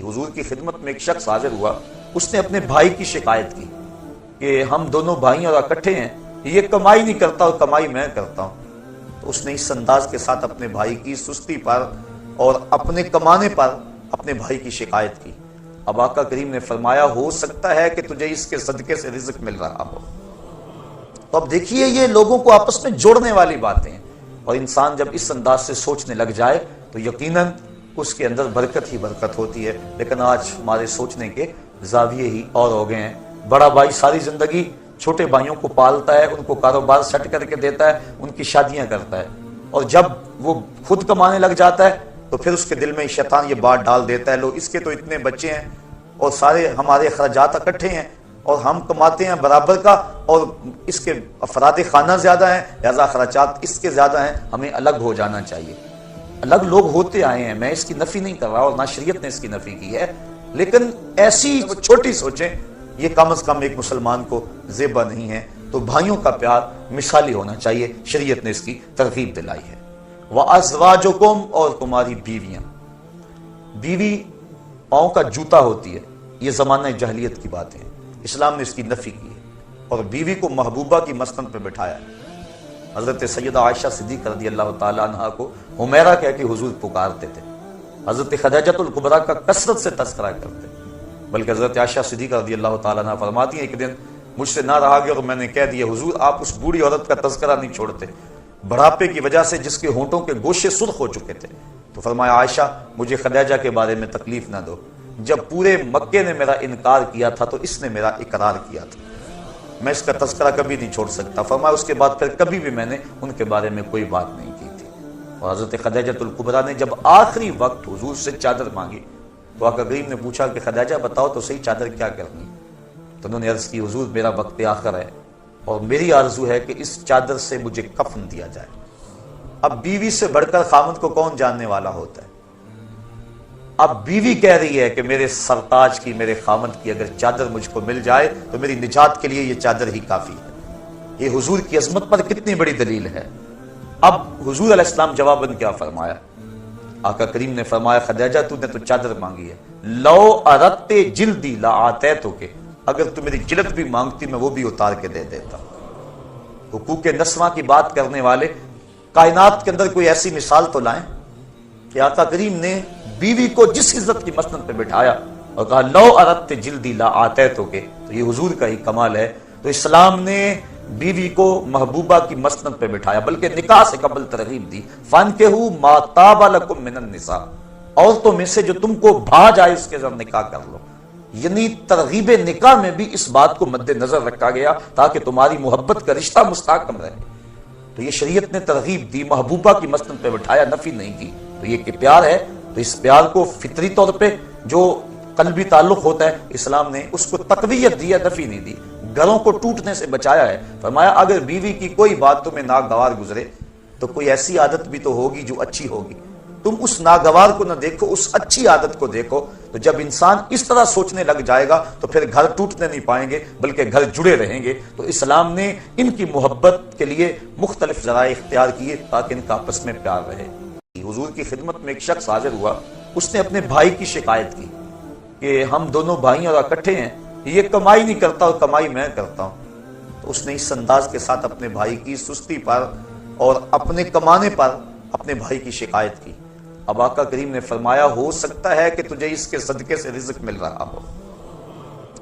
حضور کی خدمت میں ایک شخص حاضر ہوا، اس نے اپنے بھائی کی شکایت کی کہ ہم دونوں بھائی اور اکٹھے ہیں، یہ کمائی نہیں کرتا اور کمائی میں کرتا ہوں۔ تو اس نے اس انداز کے ساتھ اپنے بھائی کی سستی پر اور اپنے کمانے پر اپنے بھائی کی شکایت کی۔ اب آقا کریم نے فرمایا ہو سکتا ہے کہ تجھے اس کے صدقے سے رزق مل رہا ہو۔ تو اب دیکھیے یہ لوگوں کو آپس میں جوڑنے والی باتیں ہیں، اور انسان جب اس انداز سے سوچنے لگ جائے تو یقیناً اس کے اندر برکت ہی برکت ہوتی ہے۔ لیکن آج ہمارے سوچنے کے زاویے ہی اور ہو گئے ہیں۔ بڑا بھائی ساری زندگی چھوٹے بھائیوں کو پالتا ہے، ان کو کاروبار سیٹ کر کے دیتا ہے، ان کی شادیاں کرتا ہے، اور جب وہ خود کمانے لگ جاتا ہے تو پھر اس کے دل میں شیطان یہ بات ڈال دیتا ہے، لو اس کے تو اتنے بچے ہیں اور سارے ہمارے اخراجات اکٹھے ہیں اور ہم کماتے ہیں برابر کا، اور اس کے افراد خانہ زیادہ ہیں، لہذا اخراجات اس کے زیادہ ہیں، ہمیں الگ ہو جانا چاہیے۔ الگ لوگ ہوتے آئے ہیں، میں اس کی نفی نہیں کر رہا اور نہ شریعت نے اس کی نفی کی ہے، لیکن ایسی چھوٹی سوچیں یہ کم از کم ایک مسلمان کو زیبا نہیں ہے۔ تو بھائیوں کا پیار مثالی ہونا چاہیے، شریعت نے اس کی ترغیب دلائی ہے۔ وَأَزْوَاجُكُمْ، اور تمہاری بیویاں۔ بیوی پاؤں کا جوتا ہوتی ہے، یہ زمانہ جاہلیت کی باتیں ہیں، اسلام نے اس کی نفی کی ہے، اور بیوی کو محبوبہ کی مسند پہ بٹھایا ہے۔ حضرت سیدہ عائشہ صدیقہ رضی اللہ تعالیٰ عنہ کو حمیرہ کہہ کے حضور پکارتے تھے، حضرت خدیجہ الکبریٰ کا کثرت سے تذکرہ کرتے، بلکہ حضرت عائشہ صدیقہ رضی اللہ تعالیٰ عنہ فرماتی ہیں ایک دن مجھ سے نہ رہا گیا تو میں نے کہہ دیا حضور آپ اس بوڑھی عورت کا تذکرہ نہیں چھوڑتے، بڑھاپے کی وجہ سے جس کے ہونٹوں کے گوشے سرخ ہو چکے تھے۔ تو فرمایا عائشہ مجھے خدیجہ کے بارے میں تکلیف نہ دو، جب پورے مکے نے میرا انکار کیا تھا تو اس نے میرا اقرار کیا تھا، میں اس کا تذکرہ کبھی نہیں چھوڑ سکتا۔ فرمایا اس کے بعد پھر کبھی بھی میں نے ان کے بارے میں کوئی بات نہیں کی تھی۔ اور حضرت خدیجہ الکبریٰ نے جب آخری وقت حضور سے چادر مانگی تو آقا کریم نے پوچھا کہ خدیجہ بتاؤ تو صحیح چادر کیا کرنی؟ تو انہوں نے عرض کی حضور میرا وقت آخر ہے اور میری آرزو ہے کہ اس چادر سے مجھے کفن دیا جائے۔ اب بیوی سے بڑھ کر خامد کو کون جاننے والا ہوتا ہے؟ اب بیوی کہہ رہی ہے کہ میرے سرتاج کی، میرے خامد کی اگر چادر مجھ کو مل جائے تو میری نجات کے لیے یہ چادر ہی کافی ہے۔ یہ حضور کی عظمت پر کتنی بڑی دلیل ہے۔ اب حضور علیہ السلام جواباً کیا فرمایا؟ آقا کریم نے فرمایا خدیجہ تو نے تو چادر مانگی ہے، لو اردت جلدی لا آتیتک، اگر تو میری جلد بھی مانگتی میں وہ بھی اتار کے دے دیتا۔ حقوق نسواں کی بات کرنے والے کائنات کے اندر کوئی ایسی مثال تو لائیں کہ آقا کریم نے بیوی کو جس عزت کی مسند پہ بٹھایا اور کہا لو اردت جلدی لا آتیتک، تو یہ حضور کا ہی کمال ہے۔ تو اسلام نے بیوی کو محبوبہ کی مسند پہ بٹھایا، بلکہ نکاح سے قبل ترغیب دی، فانکحوا ما طاب لکم من النساء، عورتوں میں سے جو تم کو بھا جائے اس کے ساتھ نکاح کر لو۔ یعنی ترغیب نکاح میں بھی اس بات کو مد نظر رکھا گیا تاکہ تمہاری محبت کا رشتہ مستحکم رہے۔ تو یہ شریعت نے ترغیب دی، محبوبہ کی مسند پہ بٹھایا، نفی نہیں کی۔ تو یہ کہ پیار ہے تو اس پیار کو فطری طور پہ جو قلبی تعلق ہوتا ہے اسلام نے اس کو تقویت دی ہے، نفی نہیں دی، گھروں کو ٹوٹنے سے بچایا ہے۔ فرمایا اگر بیوی کی کوئی بات تمہیں ناگوار گزرے تو کوئی ایسی عادت بھی تو ہوگی جو اچھی ہوگی، تم اس ناگوار کو نہ دیکھو، اس اچھی عادت کو دیکھو۔ تو جب انسان اس طرح سوچنے لگ جائے گا تو پھر گھر ٹوٹنے نہیں پائیں گے بلکہ گھر جڑے رہیں گے۔ تو اسلام نے ان کی محبت کے لیے مختلف ذرائع اختیار کیے تاکہ ان کا آپس میں پیار رہے۔ حضور کی خدمت میں ایک شخص حاضر ہوا، اس نے اپنے بھائی کی شکایت کی کہ ہم دونوں بھائی اور اکٹھے ہیں، یہ کمائی نہیں کرتا اور کمائی میں کرتا ہوں۔ تو اس نے اس انداز کے ساتھ اپنے بھائی کی سستی پر اور اپنے کمانے پر اپنے بھائی کی شکایت کی۔ اب آقا کریم نے فرمایا ہو سکتا ہے کہ تجھے اس کے صدقے سے رزق مل رہا ہو۔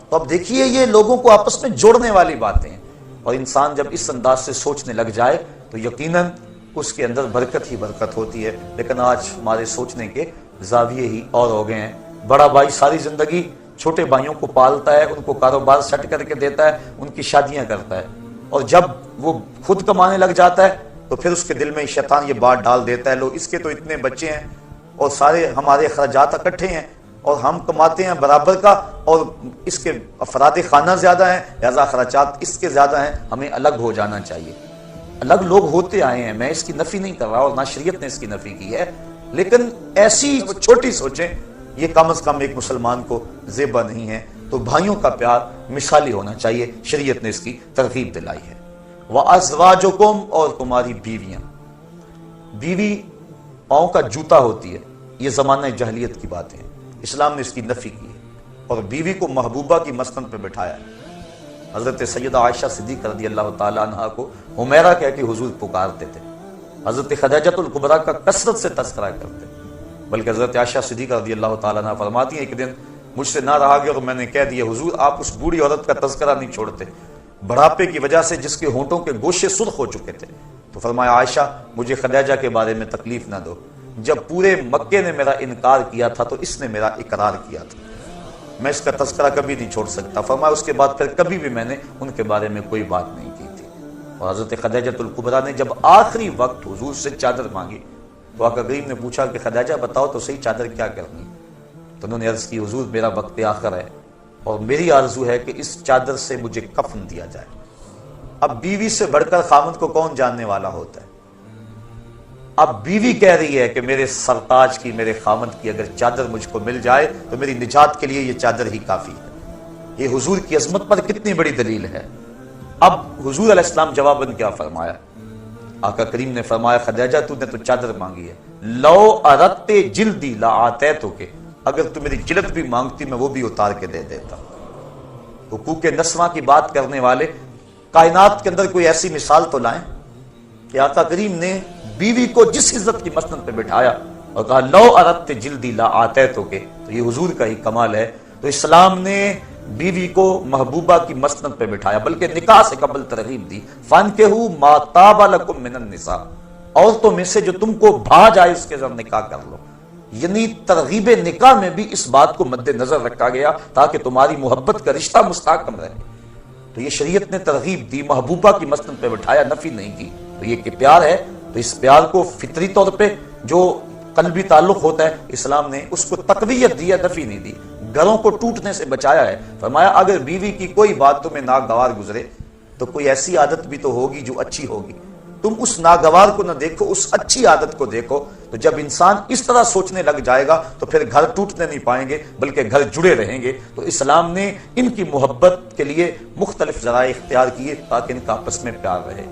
تو اب دیکھیے یہ لوگوں کو آپس میں جوڑنے والی باتیں ہیں، اور انسان جب اس انداز سے سوچنے لگ جائے تو یقیناً اس کے اندر برکت ہی برکت ہوتی ہے۔ لیکن آج ہمارے سوچنے کے زاویے ہی اور ہو گئے ہیں۔ بڑا بھائی ساری زندگی چھوٹے بھائیوں کو پالتا ہے، ان کو کاروبار سیٹ کر کے دیتا ہے، ان کی شادیاں کرتا ہے، اور جب وہ خود کمانے لگ جاتا ہے تو پھر اس کے دل میں شیطان یہ بات ڈال دیتا ہے، لو اس کے تو اتنے بچے ہیں اور سارے ہمارے اخراجات اکٹھے ہیں اور ہم کماتے ہیں برابر کا، اور اس کے افراد خانہ زیادہ ہیں، لہذا اخراجات اس کے زیادہ ہیں، ہمیں الگ ہو جانا چاہیے۔ الگ لوگ ہوتے آئے ہیں، میں اس کی نفی نہیں کر رہا اور نہ شریعت نے اس کی نفی کی ہے، لیکن ایسی چھوٹی سوچیں یہ کم از کم ایک مسلمان کو زیبا نہیں ہے۔ تو بھائیوں کا پیار مثالی ہونا چاہیے، شریعت نے اس کی ترغیب دلائی ہے۔ وَأَزْوَاجُكُمْ، اور تمہاری بیویاں۔ بیوی پاؤں کا جوتا ہوتی ہے، یہ زمانہ جاہلیت کی باتیں ہیں، اسلام نے اس کی نفی کی ہے اور بیوی کو محبوبہ کی مسند پہ بٹھایا ہے۔ حضرت سیدہ عائشہ صدیقہ رضی اللہ تعالیٰ عنہا کو حمیرہ کہہ کے حضور پکارتے تھے، حضرت خدیجہ الکبریٰ کا کثرت سے تذکرہ کرتے، بلکہ حضرت عائشہ صدیقہ رضی اللہ تعالیٰ عنہا فرماتی ہیں ایک دن مجھ سے نہ رہا گیا اور میں نے کہہ دیا حضور آپ اس بوڑھی عورت کا تذکرہ نہیں چھوڑتے بڑھاپے کی وجہ سے جس کے ہونٹوں کے گوشے سرخ ہو چکے تھے، تو فرمایا عائشہ مجھے خدیجہ کے بارے میں تکلیف نہ دو، جب پورے مکے نے میرا انکار کیا تھا تو اس نے میرا اقرار کیا تھا، میں اس کا تذکرہ کبھی نہیں چھوڑ سکتا۔ فرمایا اس کے بعد پھر کبھی بھی میں نے ان کے بارے میں کوئی بات نہیں کی تھی۔ اور حضرت خدیجہ الکبریٰ نے جب آخری وقت حضور سے چادر مانگی تو آقا کریم نے پوچھا کہ خدیجہ بتاؤ تو صحیح چادر کیا کرنی، تو انہوں نے عرض کی حضور میرا وقت آخر ہے اور میری آرزو ہے کہ اس چادر سے مجھے کفن دیا جائے۔ اب بیوی سے بڑھ کر خامند کو کون جاننے والا ہوتا ہے؟ اب بیوی کہہ رہی ہے کہ میرے سرتاج کی میرے خامند کی اگر چادر مجھ کو مل جائے تو میری نجات کے لیے یہ چادر ہی کافی ہے۔ یہ حضور کی عظمت پر کتنی بڑی دلیل ہے۔ اب حضور علیہ السلام جواباً کیا فرمایا؟ آقا کریم نے فرمایا خدیجہ تو نے تو چادر مانگی ہے، لو اردت جلدی لا آتیتک، اگر تو میری جلد بھی مانگتی میں وہ بھی اتار کے دے دیتا۔ حقوق نسواں کی بات کرنے والے کائنات کے اندر کوئی ایسی مثال تو لائیں کہ آقا کریم نے بیوی کو جس عزت کی مسند پہ بٹھایا اور کہا لو اردت جلدی لا آتیتک، تو یہ حضور کا ہی کمال ہے۔ تو اسلام نے بیوی کو محبوبہ کی مسند پہ بٹھایا، بلکہ نکاح سے قبل ترغیب دی، فانکحوا ما طاب لکم من النساء، عورتوں میں سے جو تم کو بھا جائے اس کے ساتھ نکاح کر لو۔ یعنی ترغیب نکاح میں بھی اس بات کو مد نظر رکھا گیا تاکہ تمہاری محبت کا رشتہ مستحکم رہے۔ تو یہ شریعت نے ترغیب دی، محبوبہ کی مسند پہ بٹھایا، نفی نہیں کی۔ تو یہ کہ پیار ہے تو اس پیار کو فطری طور پہ جو قلبی تعلق ہوتا ہے اسلام نے اس کو تقویت دی ہے، نفی نہیں دی، گھروں کو ٹوٹنے سے بچایا ہے۔ فرمایا اگر بیوی کی کوئی بات تمہیں ناگوار گزرے تو کوئی ایسی عادت بھی تو ہوگی جو اچھی ہوگی، تم اس ناگوار کو نہ دیکھو، اس اچھی عادت کو دیکھو۔ تو جب انسان اس طرح سوچنے لگ جائے گا تو پھر گھر ٹوٹنے نہیں پائیں گے بلکہ گھر جڑے رہیں گے۔ تو اسلام نے ان کی محبت کے لیے مختلف ذرائع اختیار کیے تاکہ ان کا آپس میں پیار رہے۔